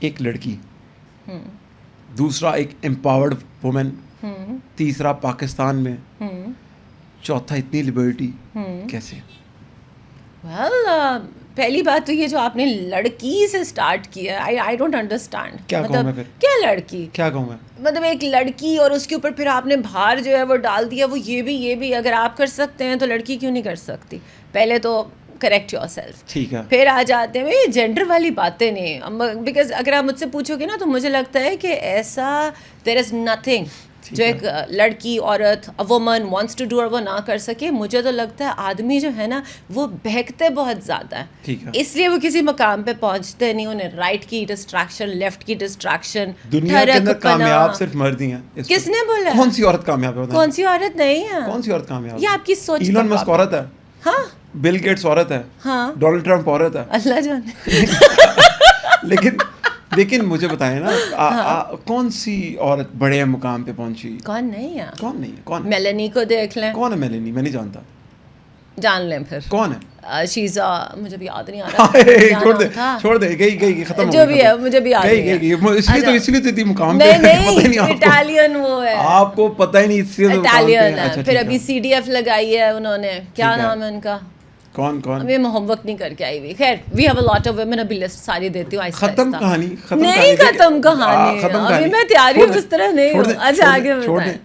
ایک لڑکی, دوسرا ایک امپاورڈ وومن, تیسرا پاکستان میں, چوتھا اتنی لبرٹی کیسے؟ ویل پہلی بات تو یہ جو آپ نے لڑکی سے اسٹارٹ کیا, آئی ڈونٹ انڈرسٹینڈ. کیا کہوں میں پھر؟ کیا لڑکی؟ کیا کہوں میں؟ مطلب ایک لڑکی اور اس کے اوپر پھر آپ نے بھار جو ہے وہ ڈال دیا, وہ یہ بھی اگر آپ کر سکتے ہیں تو لڑکی کیوں نہیں کر سکتی؟ پہلے تو کریکٹ یور سیلف. ٹھیک ہے, پھر آ جاتے ہیں یہ جینڈر والی باتیں نہیں, بیکاز اگر آپ مجھ سے پوچھو گے نا تو مجھے لگتا ہے کہ ایسا دیر از نتھنگ جو ایک لڑکی عورت وومن وانٹس ٹو ڈو اور وہ نہ کر سکے. مجھے تو لگتا ہے آدمی جو ہے نا وہ بہکتے بہت زیادہ ہے, ٹھیک اس لیے وہ کسی مقام پہ پہنچتے نہیں. انہیں رائٹ کی ڈسٹریکشن, لیفٹ کی ڈسٹریکشن, دنیا کے اندر کامیاب صرف مرد ہی ہیں. کس نے بولا؟ کون سی عورت کامیاب ہے؟ کون سی عورت نہیں ہے؟ کون سی عورت کامیاب؟ یہ آپ کی سوچ. ایلن مسک عورت ہے, ہاں, بل گیٹس عورت ہے, ہاں, ڈونلڈ ٹرمپ عورت ہے, اللہ جانے. لیکن مجھے بتائیں نا, کون سی عورت بڑے مقام پہ پہنچی؟ کون نہیں ہے؟ کون نہیں ہے؟ کون؟ میلانی کو دیکھ لیں. کون ہے میلانی؟ میں نہیں جانتا. جان لیں پھر. کون ہے؟ شیزا, مجھے بھی یاد نہیں آ رہا. چھوڑ دے, گئی ختم. جو بھی ہے مجھے بھی یاد گئی. اس لیے تو اتنی مقام پہ نہیں, اٹالین وہ ہے, آپ کو پتہ ہی نہیں, اس لیے اٹالین ہے. پھر ابھی CDF لگائی ہے انہوں نے, کیا نام ہے ان کا؟ کون؟ ابھی میں ہوم ورک نہیں کر کے آئی ہوئی. خیر, we have a lot of women. ابھی لسٹ ساری دیتی ہوں. ختم کہانی نہیں, ختم کہانی ابھی میں تیاری اس طرح نہیں ہوں. اچھا آگے بتائیں.